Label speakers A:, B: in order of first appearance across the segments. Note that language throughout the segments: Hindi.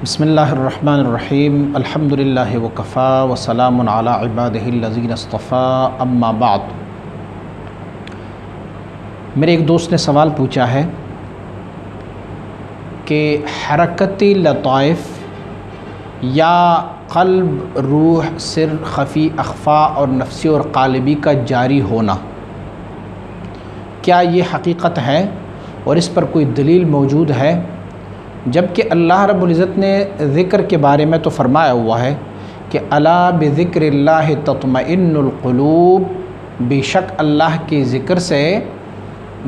A: बिस्मिल्लाहिर्रहमानिर्रहीम अल्हम्दुलिल्लाहि वकफ़ा वसलामुन अला इबादिहिल्लज़ीना इस्तफ़ा अम्मा बाद। मेरे एक दोस्त ने सवाल पूछा है कि हरकती लताइफ़ या क़ल्ब, रूह, सिर, ख़फ़ी, अख़फ़ा और नफ्सी और क़ालिबी का जारी होना क्या ये हकीकत है और इस पर कोई दलील मौजूद है? जबकि अल्लाह रब्बुल इज़्ज़त ने ज़िक्र के बारे में तो फरमाया हुआ है कि अला बिज़िक्रिल्लाहि तत्मइन्नुल क़ुलूब, बेशक अल्लाह के ज़िक्र से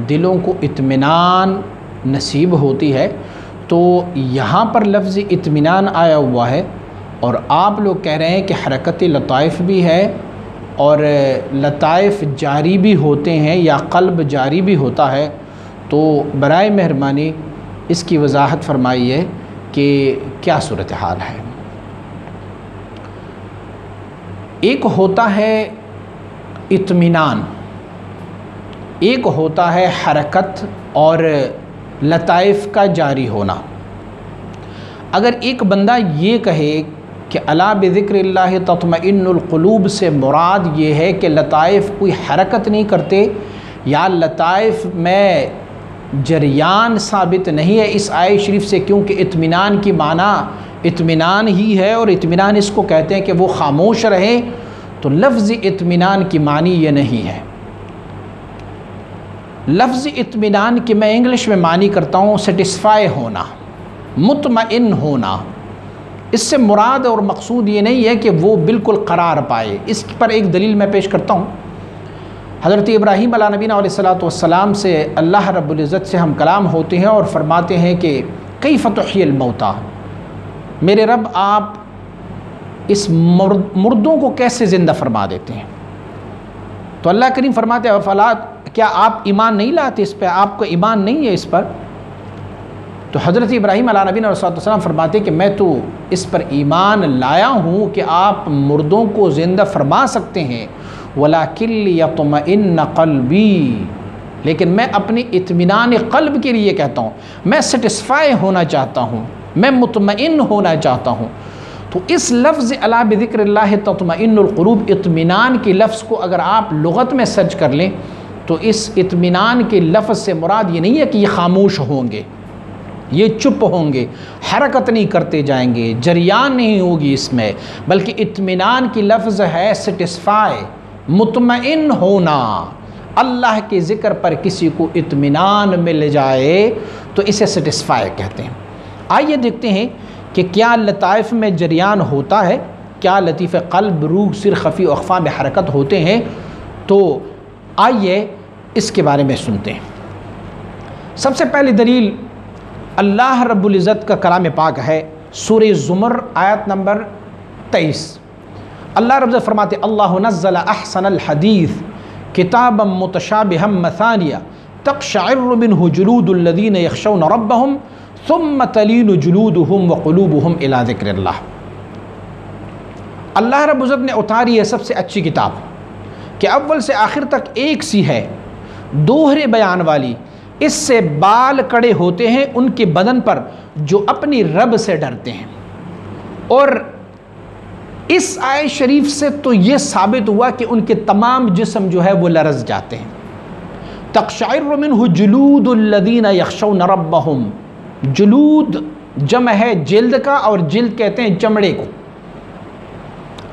A: दिलों को इत्मीनान नसीब होती है। तो यहाँ पर लफ्ज़ इत्मीनान आया हुआ है और आप लोग कह रहे हैं कि हरकत लताइफ़ भी है और लताइफ़ जारी भी होते हैं या क़ल्ब जारी भी होता है। तो बराए मेहरबानी इसकी वजाहत फरमाइए कि क्या सूरत हाल है। एक होता है इत्मीनान, एक होता है हरकत और लताइफ़ का जारी होना। अगर एक बंदा ये कहे कि अला बिज़िक्रिल्लाहि तत्मइन्नुल क़ुलूब से मुराद ये है कि लताइफ़ कोई हरकत नहीं करते या लताइफ़ में जरियान साबित नहीं है इस आयत शरीफ से, क्योंकि इत्मीनान की माना इत्मीनान ही है और इत्मीनान इसको कहते हैं कि वो खामोश रहे। तो लफ्ज़ इत्मीनान की मानी ये नहीं है। लफ्ज़ इत्मीनान की मैं इंग्लिश में मानी करता हूँ सेटिस्फाई होना, मुतमइन होना। इससे मुराद और मकसूद ये नहीं है कि वो बिल्कुल करार पाए। इस पर एक दलील मैं पेश करता हूँ। हज़रत इब्राहीम अला नबीना अलैहिस्सलातु वस्सलाम से अल्लाह रब्बुल इज़्ज़त से हम कलाम होते हैं और फरमाते हैं कि कैफ़ तुह्यिल मौता, मेरे रब आप इस मुर्दों को कैसे ज़िंदा फरमा देते हैं। तो अल्लाह करीम फरमाते हैं फला, क्या आप ईमान नहीं लाते इस पर, आपको ईमान नहीं है इस पर? तो हज़रत इब्राहीम अला नबीना अलैहिस्सलातु वस्सलाम फरमाते कि मैं तो इस पर ईमान लाया हूँ कि आप मुर्दों को ज़िंदा फरमा सकते हैं, वलाकिन यत्मइन्न क़ल्बी, लेकिन मैं अपनी इत्मीनान क़ल्ब के लिए कहता हूँ, मैं सेटिस्फाई होना चाहता हूँ, मैं मुतमइन होना चाहता हूँ। तो इस लफ्ज़ अला बिज़िक्रिल्लाहि तत्मइन्नुल क़ुलूब, इत्मीनान के लफ्ज़ को अगर आप लुग़त में सर्च कर लें तो इस इत्मीनान के लफ्ज़ से मुराद ये नहीं है कि ये खामोश होंगे, ये चुप होंगे, हरकत नहीं करते जाएंगे, जरियान नहीं होगी इसमें, बल्कि इत्मीनान की लफ्ज़ है सेटिस्फाई, मुतमइन होना। अल्लाह के ज़िक्र पर किसी को इत्मीनान मिल जाए तो इसे सेटिस्फाई कहते हैं। आइए देखते हैं कि क्या लताइफ़ में जरियान होता है, क्या लतीफ़ क़ल्ब, रूह, सिर, ख़फ़ी और अख़फ़ा में हरकत होते हैं। तो आइए इसके बारे में सुनते हैं। सबसे पहली दलील अल्लाह रब्बुल इज़्ज़त का कलाम पाक है, सूरह ज़ुमर आयत नंबर 23। अल्लाह रब्बुल इज़्ज़त फरमाते अल्लाहु नज़्ज़ल अहसनल हदीस किताबम मुतशाबिहम मसानिया तक़शइरु मिन्हु जुलूदुल लज़ीना यख़शौना रब्बहुम सुम्मा तलीनु जुलूदुहुम व क़ुलूबुहुम इला ज़िक्रिल्लाह। अल्लाह रब्बुल इज़्ज़त ने उतारी है सबसे अच्छी किताब कि अव्वल से आखिर तक एक सी है, दोहरे बयान वाली। इससे बाल कड़े होते हैं उनके बदन पर जो अपनी रब से डरते हैं। और इस आयत शरीफ से तो ये साबित हुआ कि उनके तमाम जिस्म जो है वो लरज़ जाते हैं। तक़शइरु मिन्हु जुलूदुल लज़ीना यख़शौना रब्बहुम, जुलूद जम है जिल्द का और जिल्द कहते हैं चमड़े को।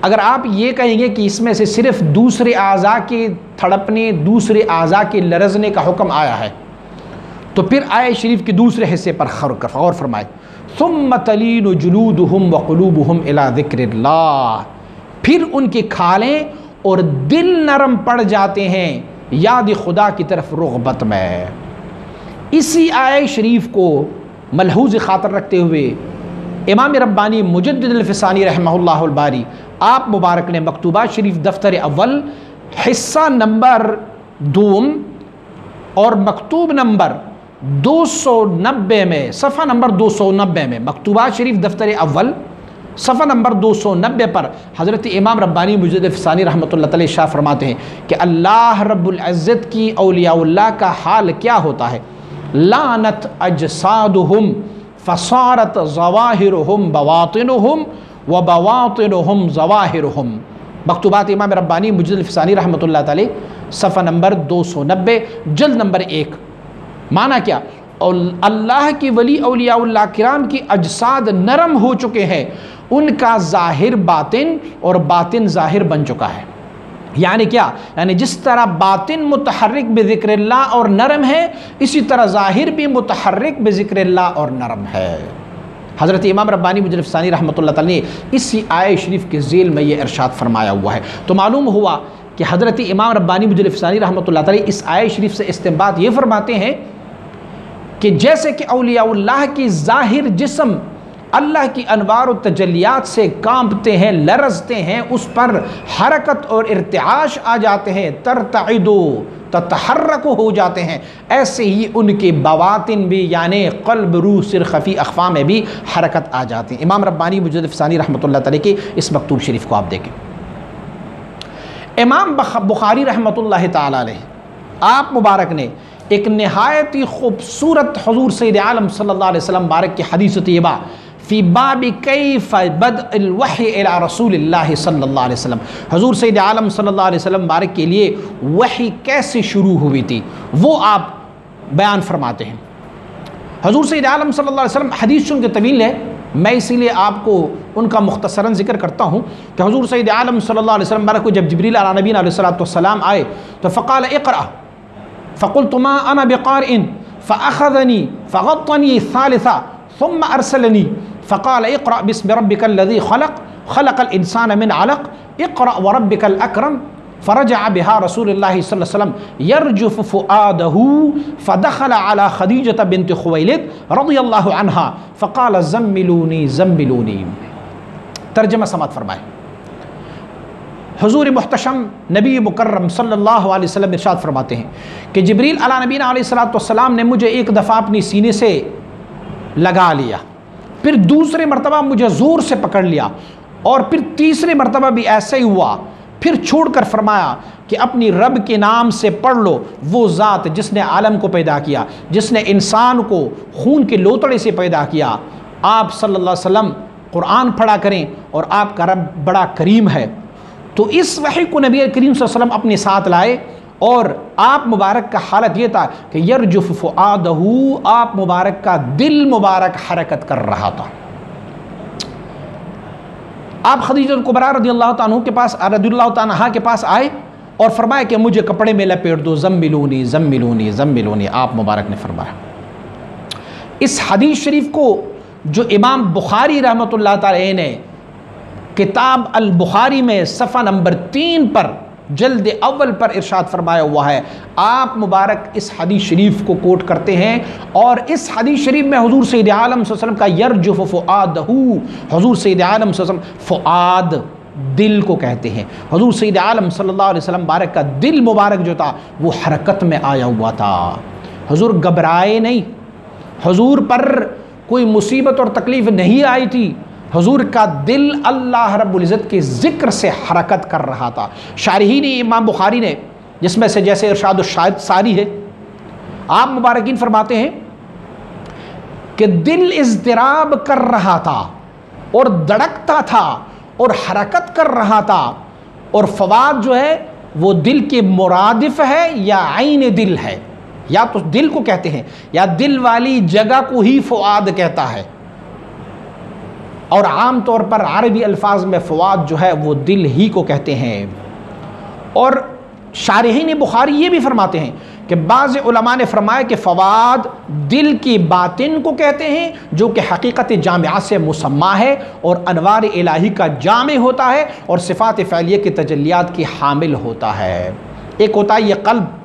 A: अगर आप ये कहेंगे कि इसमें से सिर्फ़ दूसरे आज़ा के थड़पने, दूसरे आज़ा के लरज़ने का हुक्म आया है तो फिर आयत शरीफ के दूसरे हिस्से पर गौर फरमाए, सुम्मा तलीनु जुलूदुहुम व क़ुलूबुहुम इला ज़िक्रिल्लाह, फिर उनकी खालें और दिल नरम पड़ जाते हैं याद खुदा की तरफ रुग़बत में। इसी आयत शरीफ को मलहूज़ ख़ातर रखते हुए इमाम रब्बानी मुजद्दिदुल फ़िसानी रहमहुल्लाहुल बारी आप मुबारक ने मकतूबात शरीफ दफ्तर अव्वल हिस्सा नंबर 2 और मकतूब नंबर 290 में, सफ़ा नंबर 290 में, मकतूबात शरीफ दफ्तर अव्वल सफ़ा नंबर 290 पर हज़रत इमाम रब्बानी मुजद्दिद फ़िसानी रहमतुल्लाह अलैह शाह फरमाते हैं कि अल्लाह रब्बुल इज़्ज़त की औलियाउल्लाह का हाल क्या होता है। लानत अजसादुहुम फ़सारत ज़वाहिरुहुम बवातिनुहुम व बवातिनुहुम ज़वाहिरुहुम। मकतूबात इमाम रब्बानी मुजद्दिद फ़सानी रहमतुल्लाह तआला, सफ़ा नंबर 290, जल्द नंबर 1। माना क्या? और अल्लाह की वली औलियाउल्लाह किराम की अजसाद नरम हो चुके हैं, उनका ज़ाहिर बातिन और बातिन ज़ाहिर बन चुका है। यानी क्या? यानी जिस तरह बातिन मुतहर्रिक बिज़िक्रिल्लाह और नरम है, इसी तरह ज़ाहिर भी मुतहर्रिक बिज़िक्रिल्लाह और नरम है। हज़रत इमाम रब्बानी मुजद्दिद फ़सानी रहमतुल्लाह तआला ने इसी आयत शरीफ के ज़ेल में ये इरशाद फरमाया हुआ है। तो मालूम हुआ कि हज़रत इमाम रब्बानी मुजद्दिद फ़सानी रहमतुल्लाह तआला इस आयत शरीफ से इस्तिंबात ये फरमाते हैं कि जैसे कि औलियाउल्लाह की ज़ाहिर जिस्म अल्लाह की अनवार और तजल्लियात से कांपते हैं, लरजते हैं, उस पर हरकत और इर्तिआश आ जाते हैं, तरतइदु ततहर्रकु हो जाते हैं, ऐसे ही उनके बवातिन भी यानी क़ल्ब, रूह, सिर, खफ़ी, अख़फ़ा में भी हरकत आ जाती है। इमाम रब्बानी मुजद्दिद फ़सानी रहमतुल्लाह तआला के इस मकतूब शरीफ को आप देखें। इमाम बुखारी रहमतुल्लाह तआला अलैह आप मुबारक ने एक नहायत ही खूबसूरत हुज़ूर सय्यद आलम सल्लल्लाहु अलैहि वसल्लम बारक की हदीस तय्यबा फ़ी बाबी कैफ़ बदअल वही इला रसूलिल्लाह सल्लल्लाहु अलैहि वसल्लम, हुज़ूर सय्यद आलम सल्लल्लाहु अलैहि वसल्लम बारक के लिए वही कैसे शुरू हुई थी वो आप बयान फरमाते हैं। हुज़ूर सय्यद आलम सल्लल्लाहु अलैहि वसल्लम, हदीस चुन के तवील है, मैं इसीलिए आपको उनका मुख्तसरन ज़िक्र करता हूँ कि हुज़ूर सय्यद आलम सल्लल्लाहु अलैहि वसल्लम बारक को जब जिब्रील अला नबीना अलैहिस्सलाम आए तो फ़क़ाल इक़रा फ़क़ुल्तु मा अना बिक़ारिइन फ़अख़ज़नी फ़ग़त्तनी सालिसा सुम्मा अरसलनी फ़क़ाल इक़रा बिस्मि रब्बिकल लज़ी ख़लक़ ख़लक़ल इंसान मिन अलक़ इक़रा व रब्बिकल अकरम फ़रजअ बिहा रसूलुल्लाह सल्लल्लाहु अलैहि वसल्लम यरजुफ़ु फ़ुआदहु फ़दख़ल अला ख़दीजत बिन्त ख़ुवैलिद रज़ियल्लाहु अन्हा फ़क़ाल ज़म्मिलूनी ज़म्मिलूनी। तर्जुमा समात फरमाए। हुज़ूर मुहतशम नबी मुकर्रम सल्लल्लाहु अलैहि वसल्लम इरशाद फरमाते हैं कि जिब्रील अला नबीना अलैहिस्सलाम ने मुझे एक दफ़ा अपनी सीने से लगा लिया, फिर दूसरे मरतबा मुझे ज़ोर से पकड़ लिया और फिर तीसरे मरतबा भी ऐसा ही हुआ, फिर छोड़कर फरमाया कि अपनी रब के नाम से पढ़ लो, वो ज़ात जिसने आलम को पैदा किया, जिसने इंसान को खून के लोतड़े से पैदा किया। आप सल्लल्लाहु अलैहि वसल्लम कुरान पढ़ा करें और आपका रब बड़ा करीम है। तो इस वही को नबी करीम सल्लल्लाहु अलैहि वसल्लम अपने साथ लाए और आप मुबारक का हालत ये था कि यरजुफ़ फ़ुआदहु, आप मुबारक का दिल मुबारक हरकत कर रहा था। आप खदीजतुल कुबरा रज़ियल्लाहु अन्हा के पास आए और फरमाया कि मुझे कपड़े में लपेट दो, ज़म्मिलूनी ज़म्मिलूनी ज़म्मिलूनी, आप मुबारक ने फरमाया। इस हदीस शरीफ को जो इमाम बुखारी रहमतुल्लाह तआला ने किताब अल बुखारी में सफ़ा नंबर 3 पर जल्द अव्वल पर इरशाद फरमाया हुआ है, आप मुबारक इस हदीस शरीफ को कोट करते हैं और इस हदीस शरीफ में हुज़ूर सय्यद आलम सल्लल्लाहु अलैहि वसल्लम का यरजुफ़ु फ़ुआदहु, हुज़ूर सय्यद आलम सल्लल्लाहु अलैहि वसल्लम फ़ुआद दिल को कहते हैं। हुज़ूर सय्यद आलम सल्लल्लाहु अलैहि वसल्लम बारक का दिल मुबारक जो था वो हरकत में आया हुआ था। हुज़ूर घबराए नहीं, हुज़ूर पर कोई मुसीबत और तकलीफ़ नहीं आई थी, हुज़ूर का दिल अल्लाह रब्बुल इज़्ज़त के ज़िक्र से हरकत कर रहा था। शारहीन इमाम बुखारी ने, जिसमें से जैसे इरशाद शायद सारी है, आप मुबारकीन फरमाते हैं कि दिल इज़्तिराब कर रहा था और धड़कता था और हरकत कर रहा था, और फ़वाद जो है वो दिल के मुरादिफ है या आइन दिल है, या तो दिल को कहते हैं या दिल वाली जगह को ही फ़ुआद कहता है, और आम तौर पर अरबी अल्फाज में फ़वाद जो है वो दिल ही को कहते हैं। और शारहीन बुखारी ये भी फरमाते हैं कि बाज़ उलमा ने फरमाया कि फ़वाद दिल की बातिन को कहते हैं जो कि हकीकत जामिया से मुसम्मा है और अनवार इलाही का जामे होता है और सिफ़ात फ़ैलिया की तजल्लियात की हामिल होता है। एक होता है ये क़ल्ब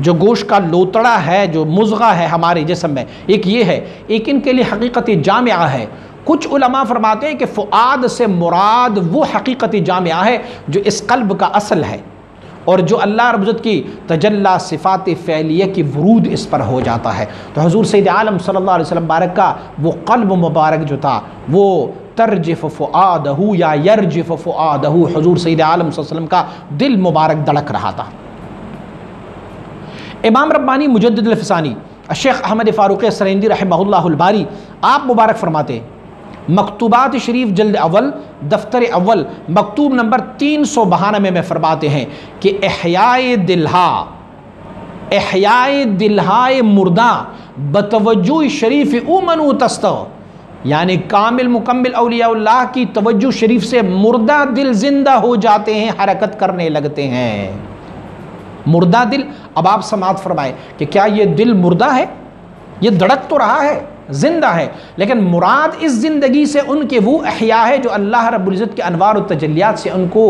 A: जो गोश्त का लोतड़ा है, जो मुज़ग़ा है हमारे जिस्म में, एक ये है, एक इनके लिए हकीकत जामिया है। कुछ उलमा फरमाते हैं कि फ़ुआद से मुराद वो हकीकत जामिया है जो इस क़ल्ब का असल है और जो अल्लाह रब्बुल इज़्ज़त की तजल्ला सिफ़ात फ़ैलिया की वरूद इस पर हो जाता है। तो हुज़ूर सय्यद आलम सल्लल्लाहु अलैहि वसल्लम बारक का वो क़ल्ब मुबारक जो था वो तरजिफ़ फ़ुआदहु या यरजिफ़ फ़ुआदहु, हुज़ूर सय्यद आलम सल्लल्लाहु अलैहि वसल्लम का दिल मुबारक धड़क रहा था। इमाम रब्बानी मुजद्दिद अल फ़सानी शेख अहमद फ़ारूक़ सरेंदी रहमहुल्लाहुल बारी आप मुबारक फरमाते हैं, मकतूबात शरीफ जल्द अव्वल दफ्तर अव्वल मकतूब नंबर 392 में फरमाते हैं कि एहयाए दिल्हाए मुर्दा बतवज्जो शरीफ उमनु तस्तव, यानी कामिल मुकम्मिल औलियाउल्लाह की तवज्जो शरीफ से मुर्दा दिल जिंदा हो जाते हैं, हरकत करने लगते हैं। मुर्दा दिल, अब आप समात फरमाएं कि क्या ये दिल मुर्दा है? ये धड़क तो रहा है, जिंदा है, लेकिन मुराद इस ज़िंदगी से उनके वो अहया है जो अल्लाह रब्बुल इज़्ज़त के अनवार और तजल्लियात से उनको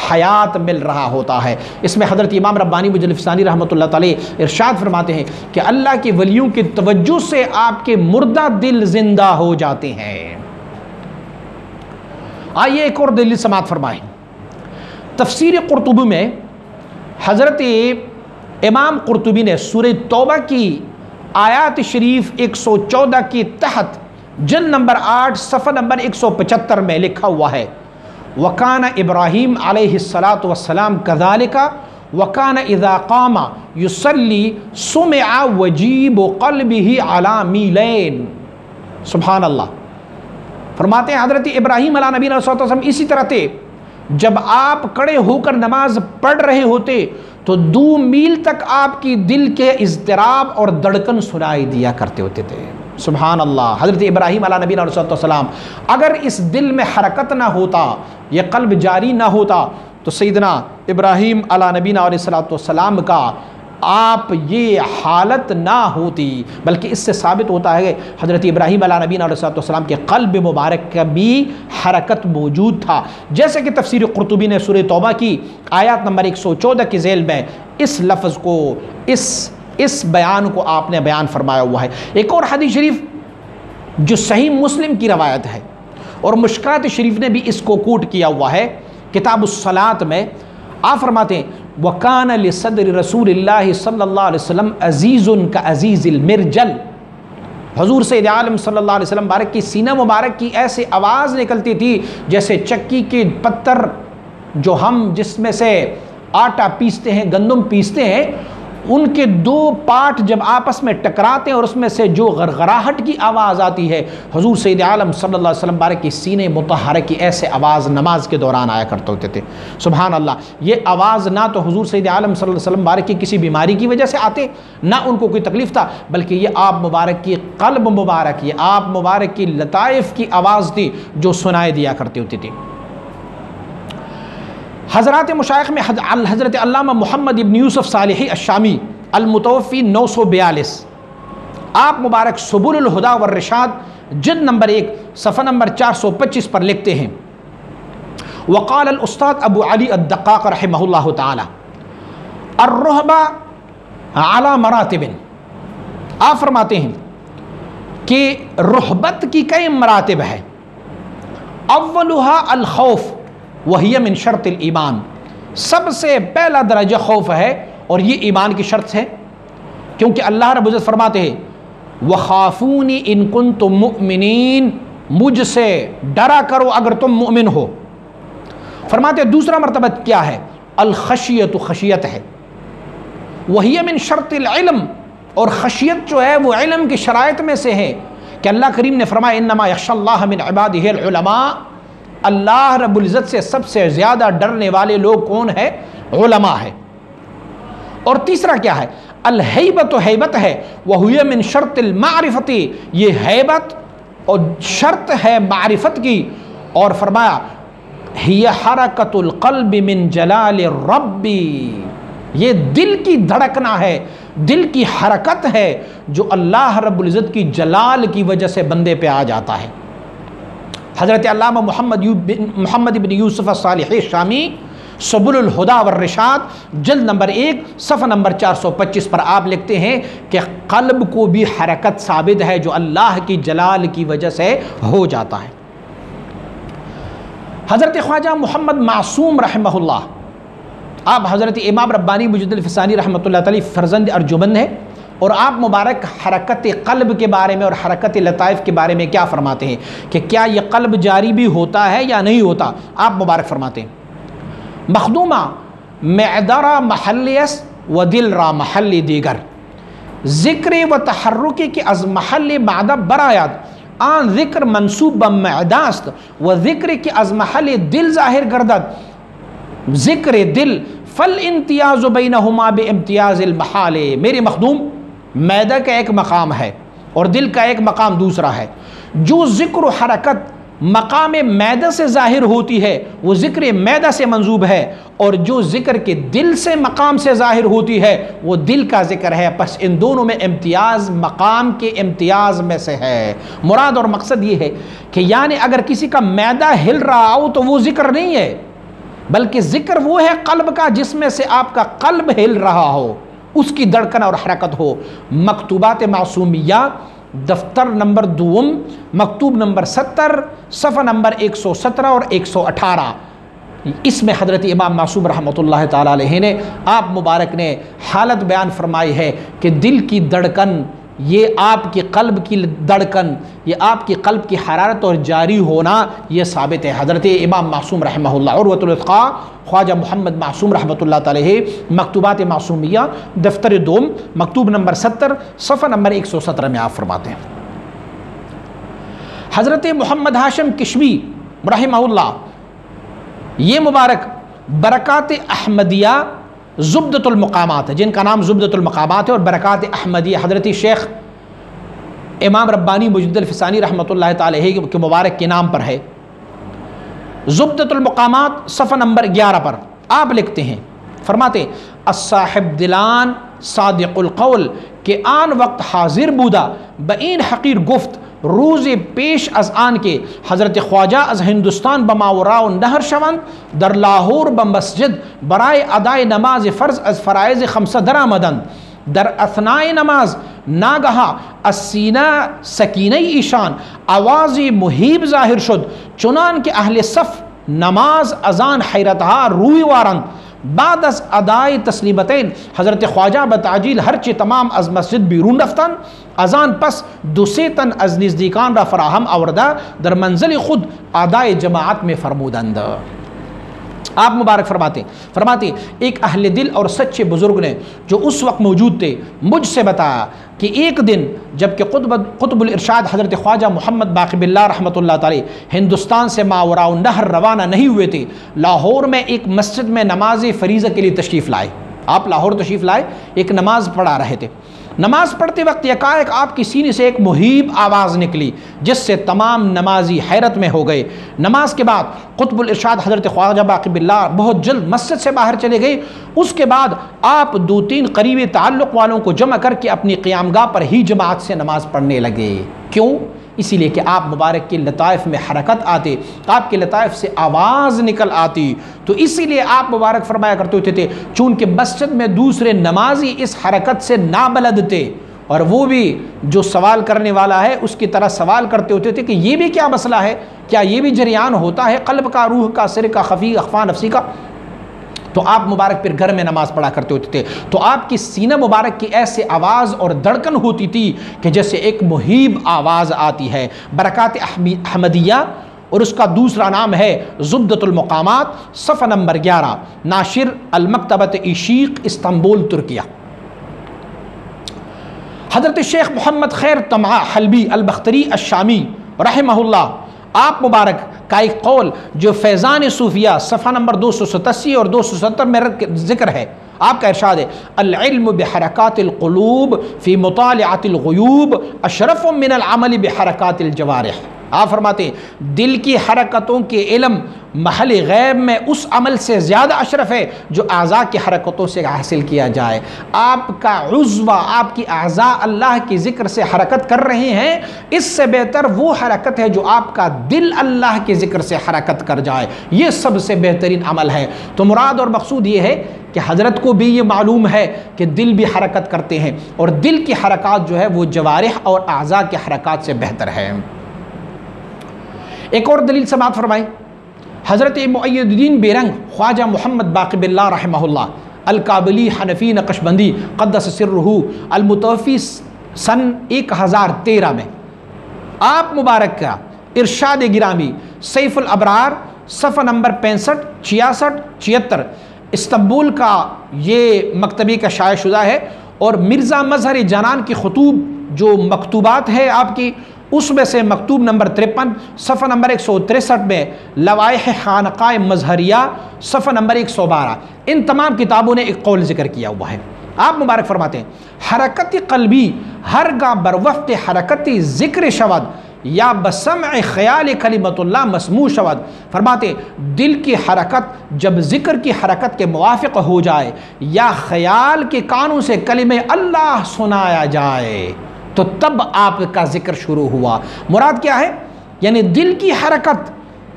A: हयात मिल रहा होता है। इसमें हज़रत इमाम रब्बानी मुजल्लिफ़सानी रहमतुल्लाह अलैह इरशाद फरमाते हैं कि अल्लाह के वलियों की तवज्जो से आपके मुर्दा दिल जिंदा हो जाते हैं। आइए एक और दलील समात फरमाएं। तफसीर कुर्तुबी में हज़रत इमाम कुर्तुबी ने सूरह तौबा की आयात शरीफ 114 के तहत जल्द नंबर 8 सफ़ा नंबर 175 में लिखा हुआ है, वकाना इब्राहीम अलैहिस्सलातु वस्सलाम कज़ालिका वकाना इज़ा क़ामा युसल्ली सुमिअ वजीबु क़ल्बिही अला मीलैन। सुभान अल्लाह। फरमाते हैं हज़रत इब्राहीम अला नबी वसल्लम इसी तरह थे, जब आप खड़े होकर नमाज पढ़ रहे होते तो 2 मील तक आपकी दिल के इज़्तिराब और धड़कन सुनाई दिया करते होते थे। सुभान अल्लाह। हज़रत इब्राहीम अला नबी अलैहिस्सलाम, अगर इस दिल में हरकत ना होता, यह कल्ब जारी ना होता, तो सैयदना इब्राहीम अला नबी अलैहिस्सलाम का आप ये हालत ना होती। बल्कि इससे साबित होता है कि हज़रत इब्राहीम अला नबी अलैहिस्सलाम के क़ल्ब मुबारक का भी हरकत मौजूद था। जैसे कि तफसीर कुर्तुबी ने सूरह तौबा की आयत नंबर 114 के ज़ेल में इस लफ्ज़ को, इस बयान को आपने बयान फरमाया हुआ है। एक और हदीस शरीफ जो सही मुस्लिम की रवायत है और मुश्कात शरीफ ने भी इसको कोट किया हुआ है किताबुस्सलात में, आप फरमाते हैं वकान लिसद्र रसूलिल्लाहि सल्लल्लाहु अलैहि वसल्लम अज़ीज़ुन का अज़ीज़िल मिरजल। हुज़ूर सैयद आलम सल्लल्लाहु अलैहि वसल्लम बारक की सीना मुबारक की ऐसे आवाज़ निकलती थी जैसे चक्की के पत्थर जो हम जिसमें से आटा पीसते हैं, गंदम पीसते हैं, उनके 2 पार्ट जब आपस में टकराते हैं और उसमें से जो गरगराहट की आवाज़ आती है, हुज़ूर सैयद आलम सल्लल्लाहु अलैहि वसल्लम बारक की सीने मुतहरक की ऐसे आवाज़ नमाज के दौरान आया करते होते थे। सुभान अल्लाह। ये आवाज़ ना तो हुज़ूर सैयद आलम सल्लल्लाहु अलैहि वसल्लम बारक की किसी बीमारी की वजह से आते, ना उनको कोई तकलीफ़ था, बल्कि ये आप मुबारक की क़ल्ब मुबारक, ये आप मुबारक की लताइफ़ की आवाज़ थी जो सुनाई दिया करती होती थी। हज़रात मशाइख़ में हज़रत अल्लामा मोहम्मद इब्न यूसुफ़ सालिही अश-शामी अल-मुतवफ़ी 942 आप मुबारक सुबुलुल हुदा व रिशाद जिल्द नंबर 1 सफ़ा नंबर 425 पर लिखते हैं, वक़ाल अल-उस्ताद अबू अली अद-दक़्क़ाक़ रहमहुल्लाहु तआला अर्रुहबा अला मरातिबिन। आप फरमाते हैं कि रुहबत की कई मरातिब है। अव्वलुहा अल-खौफ़ वहिय मिन शर्तिल ईमान। सबसे पहला दर्जा खौफ है और ये ईमान की शर्त है, क्योंकि अल्लाह रब्बुल इज़्ज़त फरमाते हैं वखाफूनी इन कुंतुम मुमिनीन, मुझसे डरा करो अगर तुम मुमिन हो। फरमाते दूसरा मर्तबा क्या है? अल खशियत, खशियत है। वहिय मिन शर्तिल इल्म, और खशियत जो है वो इल्म की शराइत में से है कि अल्लाह करीम ने फरमाया इन्नमा यख्शल्लाह मिन इबादिहिल उलमा, अल्लाह रब्बुल इज़्ज़त से सबसे ज़्यादा डरने वाले लोग कौन है? उलमा है। और तीसरा क्या है? अल हैबत, हैबत है। वह हुए मिन शर्तिल मारिफती, ये हैबत और शर्त है मारिफत की। और फरमाया हिय हरकतुल क़ल्बि मिन जलाल रब्बी, ये दिल की धड़कना है, दिल की हरकत है जो अल्लाह रब्बुल इज़्ज़त की जलाल की वजह से बंदे पे आ जाता है। हज़रत अल्लामा मोहम्मद इब्न यूसुफ़ सालिही शामी सुबुलुल हुदा व रिशाद जिल्द नंबर 1 सफ़ा नंबर 425 पर आप लिखते हैं कि क़ल्ब को भी हरकत साबित है जो अल्लाह की जलाल की वजह से हो जाता है। हज़रत ख्वाजा मोहम्मद मासूम रहमहुल्लाह, आप हज़रत इमाम रब्बानी मुजद्दिद रहमतुल्लाह अलैह फर्जंद अर्जुमंद है, और आप मुबारक हरकत क़ल्ब के बारे में और हरकत लताइफ़ के बारे में क्या फ़रमाते हैं कि क्या यह क़ल्ब जारी भी होता है या नहीं होता? आप मुबारक फ़रमाते हैं मखदूमा मअदरा महल्लियस व दिल रा महल्ली दीगर, ज़िक्र व तहर्रुकी की अज़ महल बाद बरायात आन ज़िक्र मनसूब मदास्त व ज़िक्र की अज़ महल दिल ज़ाहिर गर्दत ज़िक्र दिल फ़ल इम्तियाज़ बैनहुमा बे इम्तियाज़िल महाले। मेरे मखदूम, मैदा का एक मकाम है और दिल का एक मकाम दूसरा है। जो ज़िक्र हरकत मकाम मैदा से ज़ाहिर होती है वो ज़िक्र मैदा से मंसूब है, और जो ज़िक्र के दिल से मकाम से ज़ाहिर होती है वो दिल का ज़िक्र है। बस इन दोनों में इम्तियाज़ मकाम के इम्तियाज़ में से है। मुराद और मकसद ये है कि यानी अगर किसी का मैदा हिल रहा हो तो वो ज़िक्र नहीं है, बल्कि ज़िक्र वो है कल्ब का, जिसमें से आपका कल्ब हिल रहा हो, उसकी धड़कन और हरकत हो। मकतूबात मासूमिया दफ्तर नंबर 2 मकतूब नंबर 70 सफ़ा नंबर 117 और 118, इसमें हज़रत इमाम मासूम रहमतुल्लाह ताला अलैहि ने आप मुबारक ने हालत बयान फरमाई है कि दिल की धड़कन, ये आपकी कल्ब की धड़कन, ये आपकी कल्ब की हरारत और जारी होना, ये साबित है। हज़रत इमाम मासूम रहमहुल्लाह उर्वतुल इत्क़ा ख्वाजा मोहम्मद मासूम रहमतुल्लाह अलैहि मकतूबात मासूमिया दफ्तर 2 मकतूब नंबर 70 सफ़ा नंबर 117 में आप फरमाते हैं, हज़रत मोहम्मद हाशिम किशमी रहमहुल्लाह, ये मुबारक बरक़ात अहमदिया ज़ुब्दतुल मक़ामात है, जिनका नाम ज़ुब्दतुल मक़ामात है, और बरक़ात अहमदिया हज़रत शेख इमाम रब्बानी मुजद्दिद फ़िसानी रहमतुल्लाह ताला अलैहि के मुबारक के नाम पर है। ज़ुब्दतुल मक़ामात सफ़ा नंबर 11 पर आप लिखते हैं, फरमाते अस्साहिब दिलान सादिक़ुल क़ौल के आन वक्त हाजिर बूदा बईन हक़ीर गुफ्त रोज़ पेश अज़ आन के हज़रत ख्वाजा अज़ हिंदुस्तान बमावराव नहर शवंद दर लाहौर ब मस्जिद बराए अदाए नमाज फ़र्ज़ अज़ फ़राइज़ खमसा दरामदन दर असनाए नमाज नागहा अस्सीना सकीन ईशान आवाज़ मुहीब ज़ाहिर शुद चुनान के अहले सफ़ नमाज अज़ान हैरतहा रूई वारंद बाद अस अदाए तस्लीमतैन हज़रत ख्वाजा बताजील हरचे तमाम अज़ मस्जिद बीरून रफ्तन अज़ान पस दुसेतन अज़ नज़दीकान रा फराहम आवरदा दर मंजिल खुद अदाए जमात में फरमूदंद। आप मुबारक फरमाते एक अहले दिल और सच्चे बुज़ुर्ग ने जो उस वक्त मौजूद थे मुझसे बताया कि एक दिन जबकि कुतुबुल इरशाद हज़रत ख्वाजा मोहम्मद बाक़ी बिल्लाह रहमतुल्लाह ताला हिंदुस्तान से मावराउ नहर रवाना नहीं हुए थे, लाहौर में एक मस्जिद में नमाज फ़रीज़ा के लिए तशरीफ़ लाए। आप लाहौर तशरीफ़ लाए, एक नमाज़ पढ़ा रहे थे। नमाज़ पढ़ते वक्त यकाएक आपकी सीने से एक मुहीब आवाज़ निकली जिससे तमाम नमाजी हैरत में हो गए। नमाज के बाद कुतुबुल इरशाद हज़रत ख्वाजा बाक़ी बिल्लाह बहुत जल्द मस्जिद से बाहर चले गए। उसके बाद आप 2-3 करीबी ताल्लुक़ वालों को जमा करके अपनी क़ियामगाह पर ही जमात से नमाज़ पढ़ने लगे। क्यों? इसीलिए कि आप मुबारक के लताइफ़ में हरकत आते, आपके लताइफ़ से आवाज़ निकल आती, तो इसीलिए आप मुबारक फरमाया करते होते थे चूँकि मस्जिद में दूसरे नमाजी इस हरकत से नाबलद थे और वो भी जो सवाल करने वाला है उसकी तरह सवाल करते होते थे कि ये भी क्या मसला है, क्या ये भी जरियान होता है क़ल्ब का, रूह का, सिर का, खफ़ी अख़फ़ा नफ़सी का। तो आप मुबारक फिर घर में नमाज़ पढ़ा करते होते थे, तो आपकी सीना मुबारक की ऐसे आवाज़ और धड़कन होती थी कि जैसे एक मुहीब आवाज़ आती है। बरक़ात अहमदिया और उसका दूसरा नाम है ज़ुब्दतुल मक़ामात सफ़ा नंबर 11 नाशिर अल मकतबत इशीक़ इस्तांबुल तुर्किया। हज़रत शेख मोहम्मद खैर तमा हलबी अल बख्तरी अश-शामी रहमहुल्लाह, आप मुबारक का एक कौल जो फैज़ान सूफिया सफ़ा नंबर 287 और 270 में ज़िक्र है, आपका इरशाद है अल इल्म बिहरकातिल क़ुलूब फ़ी मुतालिअतिल ग़ुयूब अशरफ़ु मिनल अमल बिहरकातिल जवारिह। आप फरमाते हैं दिल की हरकतों के इल्म महल गैब में उस अमल से ज़्यादा अशरफ है जो आज़ा की हरकतों से हासिल किया जाए। आपका उज़्वा, आपकी आज़ा अल्लाह की ज़िक्र से हरकत कर रहे हैं, इससे बेहतर वो हरकत है जो आपका दिल अल्लाह के ज़िक्र से हरकत कर जाए, ये सबसे बेहतरीन अमल है। तो मुराद और मकसूद ये है कि हज़रत को भी ये मालूम है कि दिल भी हरकत करते हैं और दिल की हरकत जो है वो जवारिह और आज़ा की हरकत से बेहतर है। एक और दलील समाअत फरमाई, हज़रत मुअय्यदुद्दीन बेरंग ख्वाजा मोहम्मद बाक़ी बिल्लाह रहमहुल्लाह अल काबली हनफी नक़शबंदी क़द्दस सिर्रुहु अल मुतवफ़ी सन 1013 में आप मुबारक का इरशाद गिरामी सैफ़ुल अबरार सफ़ा नंबर 65, 66, 76 इस्तांबुल का ये मकतबी का शाया शुदा है और मिर्ज़ा मजहर जनान की खतूब जो मकतूबात है आपकी, उसमें से मकतूब नंबर 53 सफ़ा नंबर 163 में लवाइह खानकाए मजहरिया सफ़ा नंबर 112, इन तमाम किताबों ने एक कौल ज़िक्र किया हुआ है। आप मुबारक फरमाते हैं हरकत क़ल्बी हरगा बरवफ़्त हरकत ज़िक्र शवद या बसम ख़याल कलिमतुल्लाह मसमू शवद। फरमाते दिल की हरकत जब ज़िक्र की हरकत के मुवाफ़िक़ हो जाए या ख़याल के कानों से कलिमे अल्लाह सुनाया जाए तो तब आपका ज़िक्र शुरू हुआ। मुराद क्या है? यानी दिल की हरकत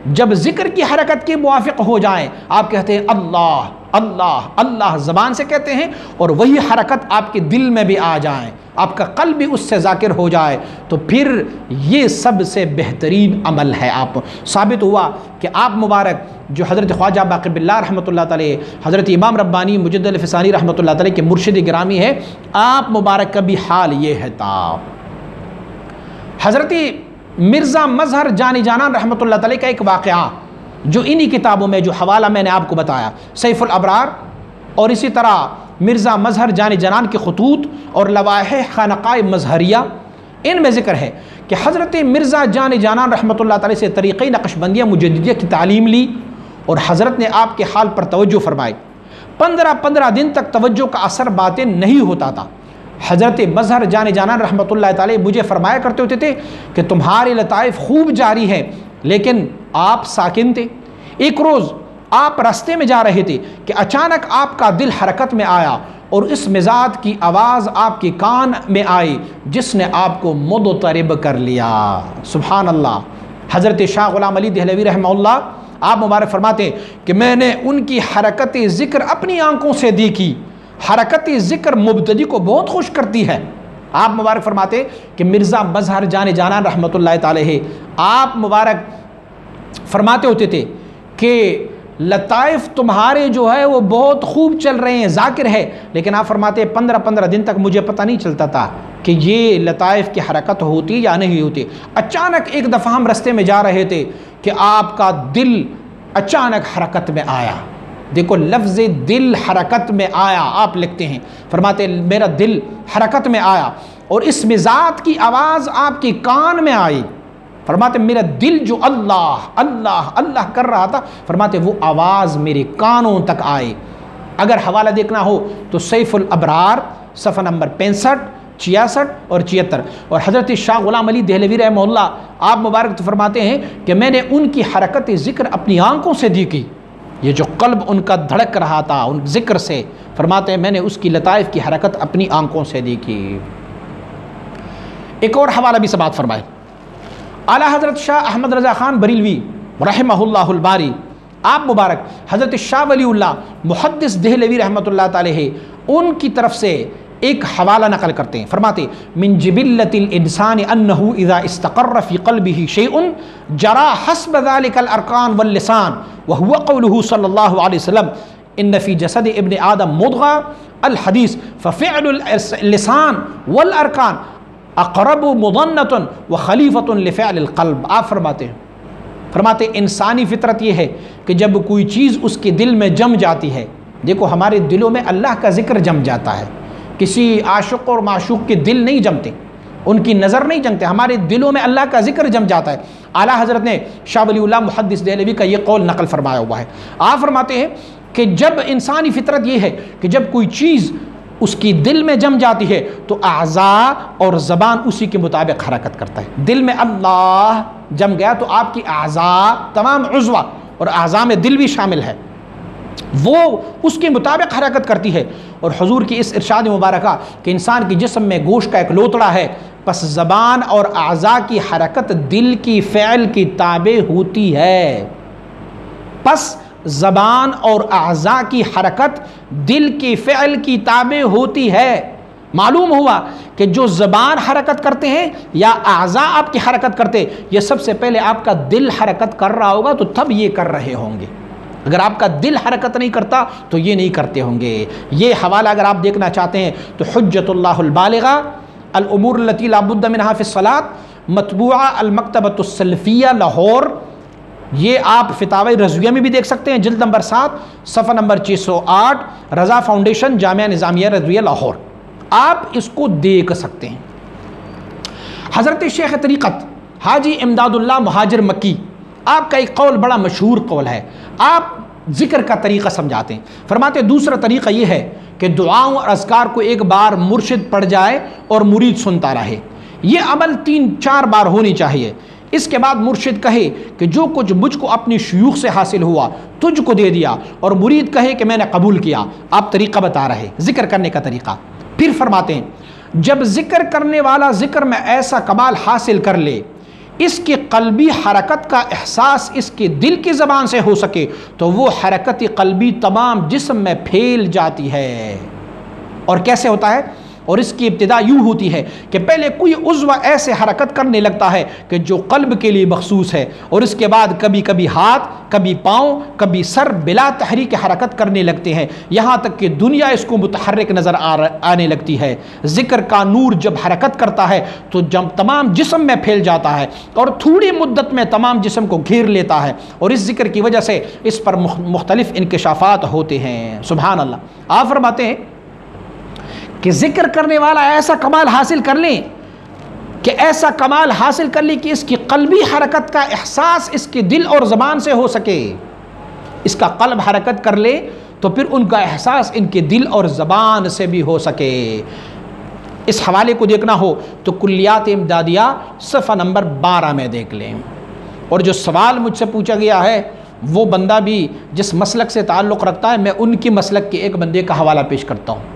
A: जब ज़िक्र की हरकत के मुवाफ़िक़ हो जाए, आप कहते हैं अल्लाह अल्लाह अल्लाह ज़बान से कहते हैं और वही हरकत आपके दिल में भी आ जाए, आपका क़ल्ब भी उससे ज़ाकिर हो जाए, तो फिर ये सबसे बेहतरीन अमल है। आप साबित हुआ कि आप मुबारक जो हज़रत ख्वाजा बाक़ी बिल्लाह रहमतुल्लाह अलैह, हज़रत इमाम रब्बानी मुजद्दिद अल-फ़सानी रहमतुल्लाह अलैह के मुर्शिद गिरामी है, आप मुबारक का भी हाल ये है था। हज़रत मिर्ज़ा मजहर जानी जानान रहमतुल्लाह अलैह का एक वाक़या जो इन्हीं किताबों में, जो हवाला मैंने आपको बताया सैफ़ुल अबरार और इसी तरह मिर्ज़ा मजहर जानी जनान के खतूत और लवाइह खानकाए मजहरिया, इनमें ज़िक्र है कि हज़रत मिर्ज़ा जानी जानान रहमतुल्लाह अलैह से तरीक़े नक़शबंदिया मुजद्दिदिया की तालीम ली और हज़रत ने आपके हाल पर तवज्जो फरमाई। 15 दिन तक तवज्जो का असर बातें नहीं होता था। हज़रत मजहर जाने जानान रहमतुल्लाह अलैह मुझे फरमाया करते होते थे कि तुम्हारे लताइफ़ खूब जारी है, लेकिन आप साकिन थे। एक रोज़ आप रास्ते में जा रहे थे कि अचानक आपका दिल हरकत में आया और इस मिजाज की आवाज़ आपके कान में आई जिसने आपको मुदतरिब कर लिया। सुभान अल्लाह। हज़रत शाह ग़ुलाम अली देहलवी रहमहुल्लाह आप मुबारक फरमाते हैं कि मैंने उनकी हरकत ज़िक्र अपनी आंखों से देखी। हरकत ज़िक्र मुब्तदी को बहुत खुश करती है। आप मुबारक फरमाते कि मिर्ज़ा मजहर जाने जानान रहमतुल्लाह अलैह आप मुबारक फरमाते होते थे कि लताइफ़ तुम्हारे जो है वो बहुत खूब चल रहे हैं, ज़ाकिर है, लेकिन आप फरमाते 15 दिन तक मुझे पता नहीं चलता था कि ये लताइफ़ की हरकत होती या नहीं होती। अचानक एक दफ़ा हम रास्ते में जा रहे थे कि आपका दिल अचानक हरकत में आया। देखो लफ्ज़ दिल हरकत में आया आप लिखते हैं, फरमाते मेरा दिल हरकत में आया और इस मिजाज की आवाज़ आपके कान में आई। फरमाते मेरा दिल जो अल्लाह अल्लाह अल्लाह कर रहा था, फरमाते वो आवाज़ मेरे कानों तक आई। अगर हवाला देखना हो तो सैफ़ुल अबरार सफ़ा नंबर 65, 66 और 76 और हज़रत शाह ग़ुलाम अली देहलवी रहमहुल्लाह आप मुबारक तो फरमाते हैं कि मैंने उनकी हरकत ज़िक्र अपनी आंखों से देखी। ये जो क़ल्ब उनका धड़क रहा था उन ज़िक्र से, फरमाते हैं मैंने उसकी लताइफ़ की हरकत अपनी आंखों से देखी। एक और हवाला भी समाअत फरमाए। आला हज़रत शाह अहमद रज़ा ख़ान बरीलवी रहमहुल्लाहुल बारी आप मुबारक हज़रत शाह वलीउल्लाह मुहद्दिस देहलवी रहमतुल्लाह अलैह उनकी तरफ से एक हवाला नकल करते हैं। फरमाते मिन जिबिल्लतिल इंसान अन्नहु इज़ा इस्तक़र्र फ़ी क़ल्बिही शैउन जरा हस्ब ज़ालिकल अरकान वल लिसान व हुवा क़ौलुहु सल्लल्लाहु अलैहि वसल्लम इन्न फ़ी जसद इब्न आदम मुद्ग़ा अल हदीस फ़फ़िअलुल लिसान वल अरकान अक़रबु मुदन्नतुन व ख़लीफ़तुन लिफ़िअलिल क़ल्ब। आप फरमाते इंसानी फ़ितरत ये है कि जब कोई चीज़ उसके दिल में जम जाती है, देखो हमारे दिलों में अल्लाह का ज़िक्र जम जाता है, किसी आशिक़ और माशूक़ के दिल नहीं जमते, उनकी नज़र नहीं जमते, हमारे दिलों में अल्लाह का ज़िक्र जम जाता है। आला हज़रत ने शाह वलीउल्लाह मुहद्दिस देहलवी का ये कौल नकल फरमाया हुआ है। आप फरमाते हैं कि जब इंसानी फ़ितरत ये है कि जब कोई चीज़ उसकी दिल में जम जाती है तो आज़ा और ज़बान उसी के मुताबिक हरकत करता है। दिल में अल्लाह जम गया तो आपकी आज़ा तमाम उज़्वा और आज़ा में दिल भी शामिल है, वो उसके मुताबिक हरकत करती है। और हुजूर की इस इरशाद मुबारका कि इंसान के जिस्म में गोश्त का एक लोतड़ा है, बस ज़बान और आज़ा की हरकत दिल की फ़ेल की ताबे होती है। बस ज़बान और आज़ा की हरकत दिल की फ़ेल की ताबे होती है। मालूम हुआ कि जो ज़बान हरकत करते हैं या आज़ा आपकी हरकत करते, ये सबसे पहले आपका दिल हरकत कर रहा होगा तो तब ये कर रहे होंगे। अगर आपका दिल हरकत नहीं करता तो ये नहीं करते होंगे। ये हवाला अगर आप देखना चाहते हैं तो हुज्जतुल्लाहुल बालिगा अल उमूर लती ला बुद्द मिनहा फ़ी सलात मतबूआ अल मकतबतुस सल्फ़िया लाहौर, ये आप फ़ितावा रज़विया में भी देख सकते हैं, जिल्द नंबर 7 सफ़ा नंबर 608, रज़ा फाउंडेशन जामिया निज़ामिया रज़विया लाहौर। आप इसको देख सकते हैं। हज़रत शेख तरीक़त हाजी इमदादुल्लाह मुहाजिर मक्की, आपका एक कौल बड़ा मशहूर कौल है। आप ज़िक्र का तरीक़ा समझाते हैं, फरमाते दूसरा तरीक़ा ये है कि दुआओं और अज़कार को एक बार मुर्शिद पढ़ जाए और मुरीद सुनता रहे। ये अमल 3-4 बार होनी चाहिए। इसके बाद मुर्शिद कहे कि जो कुछ मुझको अपनी शयूख से हासिल हुआ तुझको दे दिया, और मुरीद कहे कि मैंने कबूल किया। आप तरीक़ा बता रहे ज़िक्र करने का तरीक़ा। फिर फरमाते हैं जब ज़िक्र करने वाला ज़िक्र में ऐसा कमाल हासिल कर ले, इसकी क़ल्बी हरकत का एहसास इसके दिल की ज़बान से हो सके, तो वो हरकत क़ल्बी तमाम जिस्म में फैल जाती है। और कैसे होता है? और इसकी इब्तिदा यूँ होती है कि पहले कोई उज़्व ऐसे हरकत करने लगता है कि जो क़ल्ब के लिए मखसूस है, और इसके बाद कभी कभी हाथ, कभी पाँव, कभी सर बिला तहरीक हरकत करने लगते हैं, यहाँ तक कि दुनिया इसको मुतहर्रिक नज़र आने लगती है। ज़िक्र का नूर जब हरकत करता है तो जब तमाम जिस्म में फैल जाता है और थोड़ी मुद्दत में तमाम जिस्म को घेर लेता है, और इस ज़िक्र की वजह से इस पर मुख्तलिफ़ इंकशाफ़ात होते हैं। सुभान अल्लाह। आप फरमाते हैं कि ज़िक्र करने वाला ऐसा कमाल हासिल कर ले कि ऐसा कमाल हासिल कर ले कि इसकी क़ल्बी हरकत का एहसास इसके दिल और ज़बान से हो सके। इसका क़ल्ब हरकत कर ले तो फिर उनका एहसास इनके दिल और ज़बान से भी हो सके। इस हवाले को देखना हो तो कुल्लियात इमदादिया सफ़ा नंबर 12 में देख लें। और जो सवाल मुझसे पूछा गया है वो बंदा भी जिस मसलक से ताल्लुक़ रखता है, मैं उनकी मसलक के एक बंदे का हवाला पेश करता हूँ।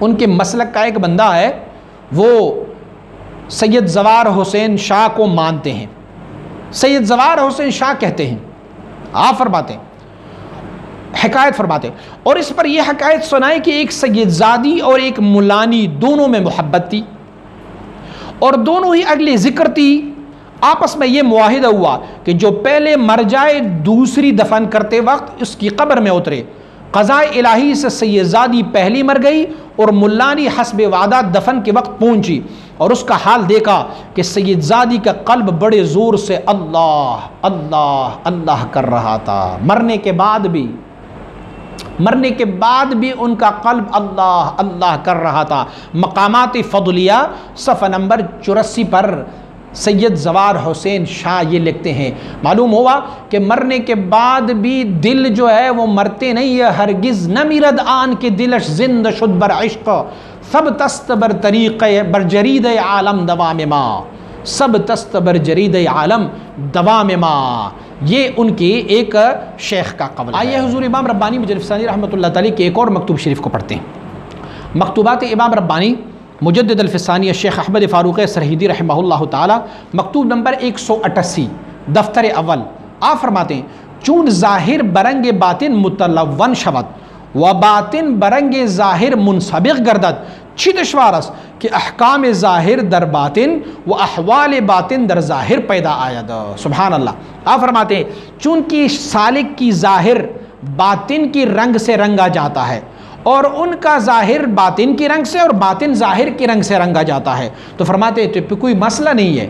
A: उनके मसलक का एक बंदा है, वो सैयद ज़वार हुसैन शाह को मानते हैं। सैयद ज़वार हुसैन शाह कहते हैं, आप फरमाते हैं, हकायत फरमाते हैं, और इस पर यह हकायत सुनाई कि एक सैयदज़ादी और एक मुलानी दोनों में मोहब्बत थी, और दोनों ही अगले ज़िक्र थी। आपस में ये मुआहिदा हुआ कि जो पहले मर जाए दूसरी दफन करते वक्त उसकी कब्र में उतरे। क़ज़ाए इलाही से सैयदज़ादी पहली मर गई और मुल्लानी हस्ब वादा दफन के वक्त पहुंची, और उसका हाल देखा कि सैयदज़ादी का कल्ब बड़े ज़ोर से अल्लाह अल्लाह अल्लाह कर रहा था। मरने के बाद भी उनका कल्ब अल्लाह अल्लाह कर रहा था। मकामात फ़ज़लिया सफ़ा नंबर 84 पर सैयद ज़वार हुसैन शाह ये लिखते हैं, मालूम हुआ कि मरने के बाद भी दिल जो है वो मरते नहीं है। हरगिज़ न मिरद आन के दिलश जिंद शुद बर इश्क़, सब तस्त बर तरीक़ बर जरीद आलम दवा में माँ, सब तस्त बर जरीद आलम दवा में माँ। ये उनके एक शेख का कौल। आइए हुज़ूर इमाम रब्बानी मुजद्दिद फ़सानी रहमतुल्लाह तआला के एक और मकतूब शरीफ को पढ़ते हैं। मकतूबात इमाम रब्बानी मुजद्दिद अल-फ़सानी शेख अहमद फ़ारूक़ सरहिंदी रहमहुल्लाह ताला, मकतूब नंबर 188 दफ्तर अव्वल। आप फरमाते हैं चून ज़ाहिर बरंग बातिन मुतलव्वन शवद व बातिन बरंग ज़ाहिर मुनसबिग़ गर्दद, छिदशवारस कि अहकाम ज़ाहिर दर बातिन व अहवाल बातिन दर ज़ाहिर पैदा आयद। सुभान अल्लाह। आप फरमाते हैं चूँकि सालिक की ज़ाहिर बातिन की रंग से रंगा जाता है, और उनका ज़ाहिर बातिन की रंग से और बातिन ज़ाहिर के रंग से रंगा जाता है, तो फरमाते तो कोई मसला नहीं है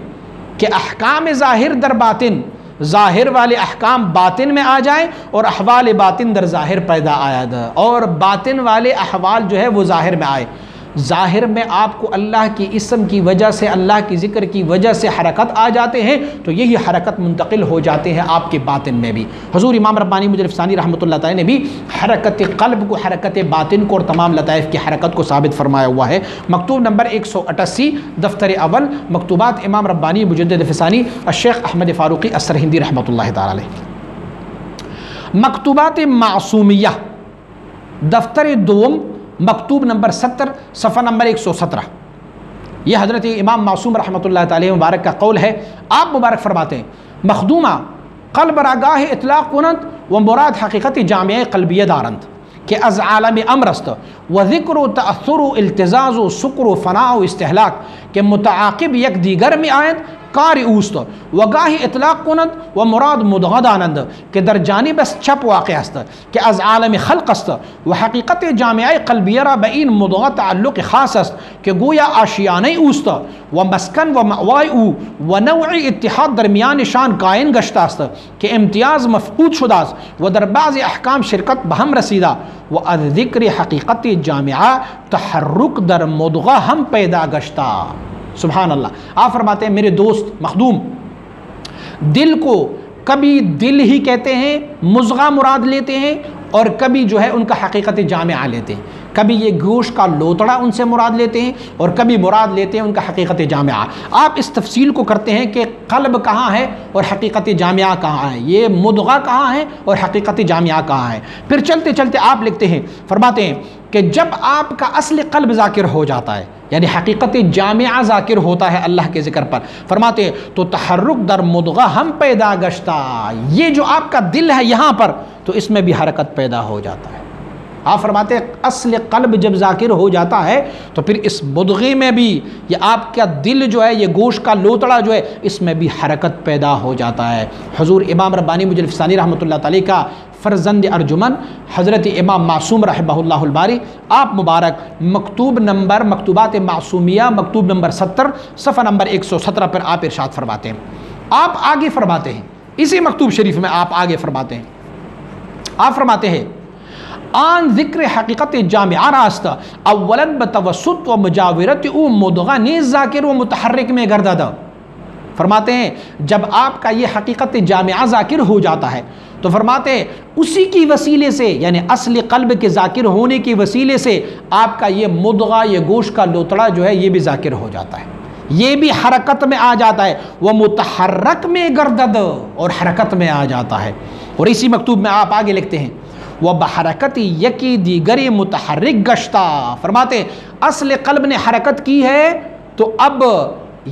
A: कि अहकाम ज़ाहिर दर बातिन, ज़ाहिर वाले अहकाम बातिन में आ जाएं और अहवाल बातिन दर ज़ाहिर पैदा आयद, और बातिन वाले अहवाल जो है वो ज़ाहिर में आए। ज़ाहिर में आपको अल्लाह की इसम की वजह से, अल्लाह की ज़िक्र की वजह से हरकत आ जाते हैं, तो यही हरकत मुंतकिल हो जाते हैं आपके बातिन में भी। हुज़ूर इमाम रब्बानी मुजद्दिद फ़सानी रहमतुल्लाह तआला ने भी हरकत क़ल्ब को, हरकत बातिन को और तमाम लताइफ़ की हरकत को साबित फरमाया हुआ है। मकतूब नंबर 188 दफ्तर अव्वल, मकतूबात इमाम रब्बानी मुजद्दिद फ़सानी शेख अहमद फ़ारूक़ी असरहिंदी रहमतुल्लाह तआला अलैह। मकतूबात मासूमिया दफ्तर दोम, मकतूब नंबर 70 सफ़ा नंबर 117। यह हज़रत इमाम मासूम रहमतुल्लाह तआला मुबारक का कौल है। आप मुबारक फरमाते हैं मखदूमा क़ल्ब रागाह इतलाक़ कुनत व मुराद हक़ीक़त जामिया क़ल्बिया दारंत के अज़ आलम अमरस्त व ज़िक्र तअस्सुर इल्तिज़ाज़ सुक्र फ़ना इस्तिहलाक के मुतआक़िब यक दीगर में आयत कारी ऊस्त व गाही इतलाक कुनद व मुराद मुदगद आनंद के दर जानिबस छप वाक़ अस्त के अज़ आलम खल्क़ अस्त व हकीकत जामिया क़ल्बियरा बइन मुदगद ताल्लुक़ ख़ास अस्त के गोया आशियाने ऊस्त व मस्कन व मवाई व नौई इत्तिहाद दरमियान शान कायन गश्ता अस्त के इम्तियाज़ मफकूद शुदास व दरबाज़ अहकाम शिरकत बहम रसीदा व अज़िक्र हकीकत जामिया तहर्रुक दर मुदगा हम पैदा गश्ता। सुभान अल्लाह। आप फरमाते हैं मेरे दोस्त मखदूम, दिल को कभी दिल ही कहते हैं, मुज़गा मुराद लेते हैं, और कभी जो है उनका हकीकत जामिया लेते हैं। कभी ये गोश्त का लोतड़ा उनसे मुराद लेते हैं और कभी मुराद लेते हैं उनका हकीकत जामिया। आप इस तफसील को करते हैं कि क़ल्ब कहाँ है और हकीकत जामिया कहाँ है, ये मुदगा कहाँ है और हकीकत जामिया कहाँ है। फिर चलते चलते आप लिखते हैं, फरमाते हैं कि जब आपका असली क़ल्ब ज़ाकिर हो जाता है, यानी हकीकत जामिया ज़ाकिर होता है अल्लाह के ज़िक्र पर, फरमाते हैं तो तहर्रुक दर मुदगा हम पैदा गश्ता, ये जो आपका दिल है यहाँ पर, तो इसमें भी हरकत पैदा हो जाता है। आप फरमाते हैं असल क़ल्ब जब ज़ाकिर हो जाता है तो फिर इस मुदगे में भी, ये आपका दिल जो है, ये गोश्त का लोतड़ा जो है, इसमें भी हरकत पैदा हो जाता है। हुज़ूर इमाम रब्बानी मुजल्लिफ़सानी रहमतुल्लाह तआला का फ़र्ज़ंद अर्जुमन हज़रत इमाम मासूम रहमहुल्लाहुल बारी, आप मुबारक मकतूबात मासूमिया मकतूब नंबर 70 सफ़ा नंबर 117 पर आप इरशाद फरमाते हैं। आप आगे फरमाते हैं, इसी मकतूब शरीफ में आप आगे फरमाते हैं, आप फरमाते हैं आन ज़िक्र हकीकत जामिया रास्ता अव्वलन बतवसुत व मुजाविरत उ मुदगा नीज़ ज़ाकिर व मुतहर्रिक में गर्दादा। फरमाते हैं जब आपका ये हकीकत जामिया ज़ाकिर हो जाता है तो फरमाते हैं उसी की वसीले से, यानी असली क़ल्ब के ज़ाकिर होने की वसीले से आपका ये मुदगा, ये गोश्त का लोतड़ा जो है, ये भी ज़ाकिर हो जाता है, ये भी हरकत में आ जाता है। वह मुतहर्रक में गर्दद, और हरकत में आ जाता है। और इसी मकतूब में आप आगे लिखते हैं वह बहरकत यकी दीगरी मुतहर्रिक गश्ता। फरमाते असल क़ल्ब ने हरकत की है तो अब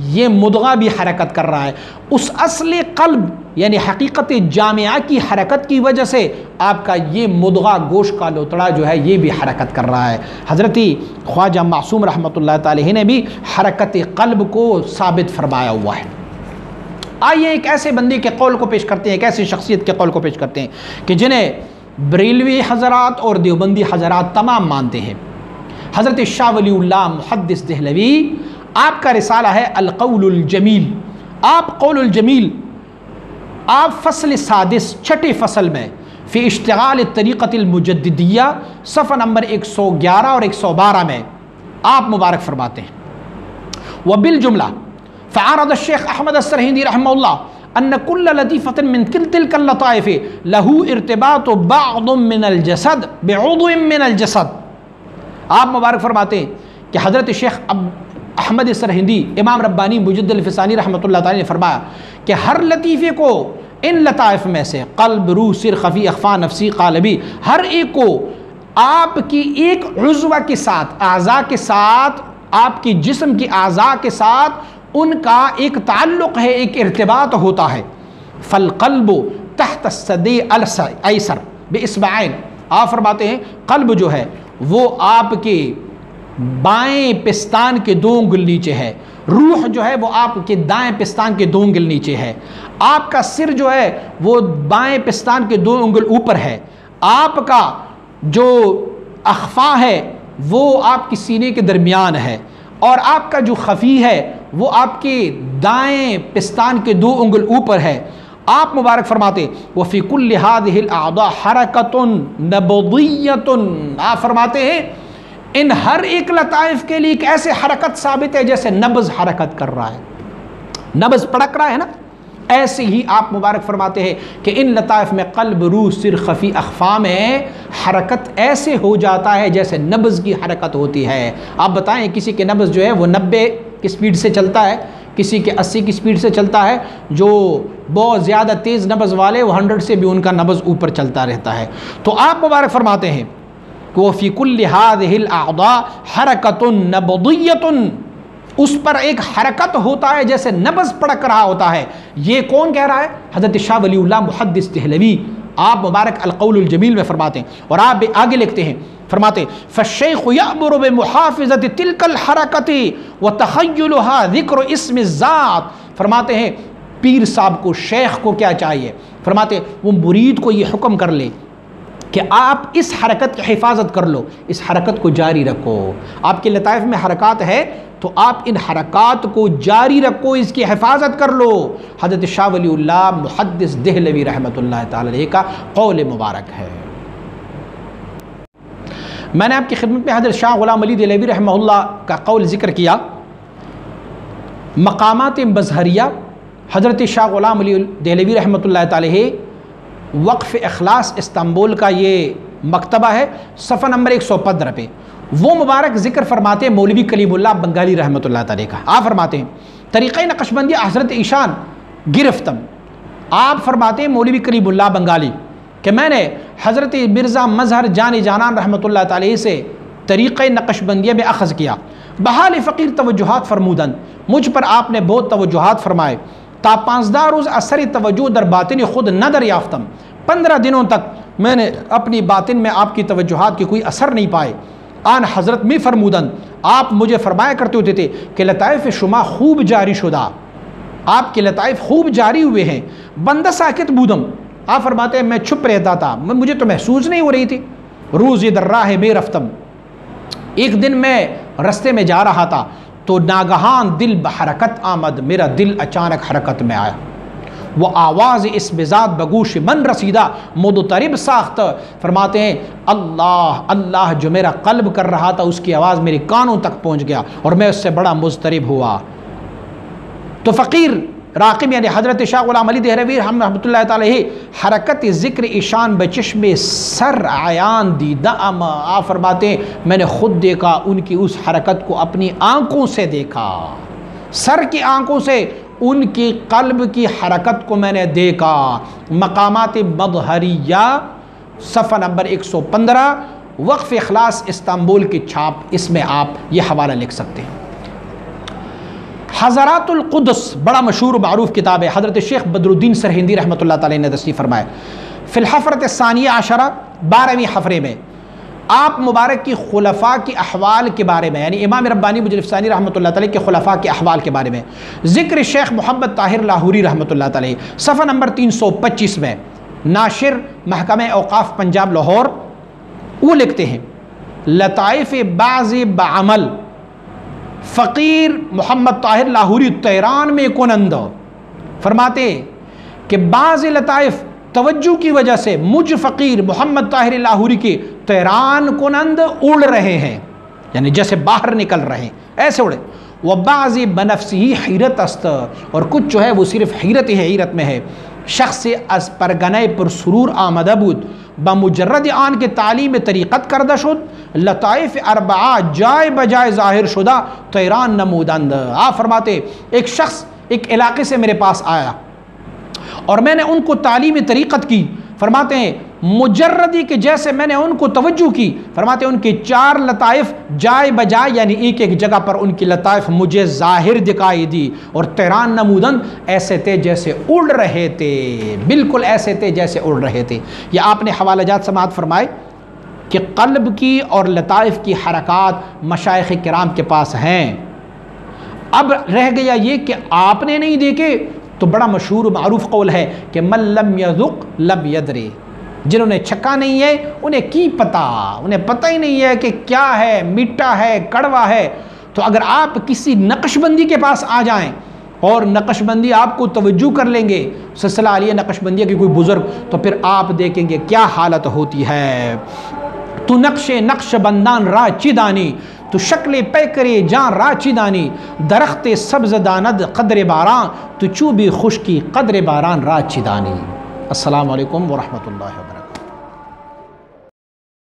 A: ये मुदगा भी हरकत कर रहा है। उस असली क़ल्ब यानी हकीकत जामिया की हरकत की वजह से आपका ये मुदगा, गोश्त का लोतड़ा जो है, ये भी हरकत कर रहा है। हज़रती ख्वाजा मासूम रहमतुल्लाह तआला ने भी हरकत क़ल्ब को साबित फरमाया हुआ है। आइए एक ऐसे बंदे के कौल को पेश करते हैं, एक ऐसी शख्सियत के कौल को पेश करते हैं कि जिन्हें बरेलवी हज़रात और देवबंदी हज़रात तमाम मानते हैं। हज़रत शाह वलीउल्लाह मुहद्दिस देहलवी, आपका रिसाला है अल क़ौलुल जमील। आप क़ौलुल जमील, आप फ़सल सादिस, छठी फ़सल में फ़ी इश्तिगाल तरीक़तिल मुजद्दिदिया सफ़ा नंबर 111 और 112 में आप मुबारक फरमाते हैं व बिल जुमला फ़अरद शेख अहमद अस्सरहिंदी रहमहुल्लाह अन्न कुल्ल लतीफ़तिन मिन तिल्कल लताइफ़ लहू इर्तिबातु बअदुम मिनल जसद बिउदुम मिनल जसद। आप मुबारक फरमाते हैं कि हज़रत शेख अहमद सरहिंदी इमाम रब्बानी मुजद्दिल-फ़सानी रहमतुल्लाह तआला ने फरमाया कि हर लतीफ़े को इन लताइफ़ में से क़ल्ब, रूह, सिर, ख़फ़ी, अख़फ़ा, नफ़सी, क़ालबी, हर एक को आपकी एक उज़्वा के साथ, आज़ा के साथ, आपकी जिस्म की आज़ा के साथ उनका एक ताल्लुक़ है, एक इर्तिबात होता है। फ़ल क़ल्बु तहत सदे अल-अयसर बिइस्बाइन। आप फरमाते हैं क़ल्ब जो है वो आपके बाएं पिस्तान के 2 उंगल नीचे है, रूह जो है वो आपके दाएं पिस्तान के 2 उंगल नीचे है, आपका सिर जो है वो बाएं पिस्तान के 2 उंगल ऊपर है, आपका जो अख़फ़ा है वो आपकी सीने के दरमियान है, और आपका जो ख़फ़ी है वो आपके दाएं पिस्तान के 2 उंगल ऊपर है। आप मुबारक फरमाते व फ़ी कुल्लि हाज़िहिल अअज़ा हरकतुन नबदिय्यतुन। आप फरमाते हैं इन हर एक लताइफ़ के लिए एक ऐसे हरकत साबित है जैसे नब्ज़ हरकत कर रहा है, नब्ज़ पड़क रहा है ना, ऐसे ही आप मुबारक फरमाते हैं कि इन लताइफ़ में क़ल्ब, रूह, सिर, ख़फ़ी, अख़फ़ा में हरकत ऐसे हो जाता है जैसे नब्ज़ की हरकत होती है। आप बताएं किसी के नब्ज़ जो है वो 90 की स्पीड से चलता है, किसी के 80 की स्पीड से चलता है, जो बहुत ज़्यादा तेज़ नब्ज़ वाले वो 100 से भी उनका नब्ज़ ऊपर चलता रहता है। तो आप मुबारक फरमाते हैं कि वह फ़ी कुल्लि हाज़िहिल अअज़ा हरकतुन नबदिय्यतुन, उस पर एक हरकत होता है जैसे नब्ज़ पड़क रहा होता है। ये कौन कह रहा है? हज़रत शाह वलीउल्लाह मुहद्दिस देहलवी, आप मुबारक अल क़ौलुल जमील में फरमाते हैं। और आप आगे लिखते हैं, फरमाते फ़श्शैख़ यअमुरु बिमुहाफ़िज़ति तिल्कल हरकति व तख़य्युलुहा ज़िक्र इस्मि ज़ात। फरमाते हैं पीर साहब को, शेख को क्या चाहिए? फरमाते वो मुरीद को ये हुक्म कर ले कि आप इस हरकत की हिफाजत कर लो, इस हरकत को जारी रखो। आपके लताइफ में हरकत है तो आप इन हरकत को जारी रखो, इसकी हिफाजत कर लो। हज़रत शाह वलीउल्लाह मुहद्दिस देहलवी रहमतुल्लाह ताला अलैह का कौल मुबारक है। मैंने आपकी खिदमत में हज़रत शाह ग़ुलाम अली देहलवी रहमतुल्लाह का कौल ज़िक्र किया। मकामात मज़हरिया हज़रत शाह ग़ुलाम अली देहलवी रहमतुल्लाह ताला अलैह वक़्फ़ इख़लास इस्तांबुल का ये मकतबा है, सफ़ा नंबर 115 पे वो मुबारक ज़िक्र फरमाते हैं मौलवी कलीमुल्लाह बंगाली रहमतुल्लाह ताला का। आप फरमाते हैं तरीक़े नक्शबंदी हज़रत ईशान गिरफ्तम। आप फरमाते हैं मौलवी कलीमुल्लाह बंगाली कि मैंने हज़रत मिर्ज़ा मज़हर जान जानान रहमतुल्लाह ताला से तरीक़े नक्शबंदी में अख़ज़ किया। बहाल फ़कीर तवज्जुहात फरमूदन, मुझ पर आपने बहुत तवज्जुहात फरमाए। ता 15 रोज़ असरी तवज्जो दर बातिन खुद न दरियाफ्तम, 15 दिनों तक मैंने अपनी बातिन में आपकी तवज्जुहात के कोई असर नहीं पाए। आन हज़रत में फरमूदन, आप मुझे फरमाया करते होते थे कि लताइफ़ शुमा खूब जारी शुदा, आपके लताइफ़ खूब जारी हुए हैं। बंदा साकित बूदम, आप फरमाते हैं मैं छुप रहता था, मुझे तो महसूस नहीं हो रही थी। रोज़ दर्रा है बेरफ्तम, एक दिन मैं रस्ते में जा रहा था तो नागहान दिल बहरकत आमद, मेरा दिल अचानक हरकत में आया। वो आवाज़ इस बेजात बगूश मन रसीदा मुदतरिब साख्त, फरमाते हैं अल्लाह अल्लाह जो मेरा कल्ब कर रहा था उसकी आवाज़ मेरे कानों तक पहुँच गया और मैं उससे बड़ा मुज़तरिब हुआ। तो फ़कीर राक़िब यानी हज़रत शाह ग़ुलाम अली देहलवी रहमतुल्लाह ताला अलैह हरकत ज़िक्र ईशान बचश्मे सर आयान दीदा अम, आप फरमाते हैं मैंने ख़ुद देखा, उनकी उस हरकत को अपनी आँखों से देखा, सर की आँखों से उनकी कल्ब की हरकत को मैंने देखा। मकामात मज़हरिया सफ़ा नंबर 115 वक़्फ़ इख़लास इस्तांबुल की छाप, इसमें आप ये हवाला लिख सकते हैं। हज़रातुल क़ुद्स बड़ा मशहूर मारूफ़ किताब है, हज़रत शेख बदरुद्दीन सरहिंदी रहमतुल्लाह ताला ने तशरीफ़ फरमाए। फ़िल हफ़रत सानिया आशरा 12वीं हफ़रे में आप मुबारक की खुलफ़ा की अहवाल के बारे में, यानी इमाम रब्बानी मुजलिफ़सानी रहमतुल्लाह ताला के खुलफ़ा के अहवाल के बारे में ज़िक्र शेख मोहम्मद ताहिर लाहौरी रहमतुल्लाह ताला सफ़ा नंबर 325 में नाशिर महकमा औक़ाफ़ पंजाब लाहौर वो लिखते हैं लताइफ़ बाज़ बाअमल फ़कीर मोहम्मद ताहिर लाहौरी तेहरान में कुनंद, फरमाते कि बाज़ लताइफ़ तवज्जो की वजह से मुझ फ़कीर मोहम्मद ताहिर लाहौरी के तेहरान कुनंद उड़ रहे हैं, यानी जैसे बाहर निकल रहे हैं ऐसे उड़े। वह बाज़ी बनफ्सी हैरत अस्त, और कुछ जो है वो सिर्फ हैरत में है। शख्स अस परगने पुरसरूर आमदबूद बमुजर्रद आन के तालीम तरीक़त करदा शुद लताइफ़ अरबा जाए बजाय ज़ाहिर शुदा तेहरान नमूदंद। आप फरमाते एक शख्स एक इलाके से मेरे पास आया और मैंने उनको तालीम तरीक़त की, फरमाते हैं मुजर्रदी के जैसे मैंने उनको तवज्जो की, फरमाते हैं उनके 4 लताइफ़ जाए बजाय यानी एक एक जगह पर उनकी लताइफ़ मुझे ज़ाहिर दिखाई दी, और तेहरान नमूदन ऐसे थे जैसे उड़ रहे थे, बिल्कुल ऐसे थे जैसे उड़ रहे थे। यह आपने हवालाजात समाअत फरमाए कि क़ल्ब की और लताइफ़ की हरकात मशाइख़ किराम के पास हैं। अब रह गया ये कि आपने नहीं देखे, तो बड़ा मशहूर मारूफ़ कौल है कि मन लम यज़ुक़ लम यदरी, जिन्होंने छक्का नहीं है उन्हें की पता, उन्हें पता ही नहीं है कि क्या है, मीठा है, कड़वा है। तो अगर आप किसी नक्शबंदी के पास आ जाएं और नक्शबंदी आपको तवज्जो कर लेंगे, सिलसिला आलिया नक्शबंदिया के कोई बुज़ुर्ग, तो फिर आप देखेंगे क्या हालत होती है। तो नक्शबंदान राचिदानी, तो शक्ल पे करे जान राचिदानी, दरख्त सब्ज़ दानद क़द्र बारां, तो चूबी खुश्की क़द्र बारान राचिदानी। अस्सलामु अलैकुम व रहमतुल्लाहि व बरकातुहू।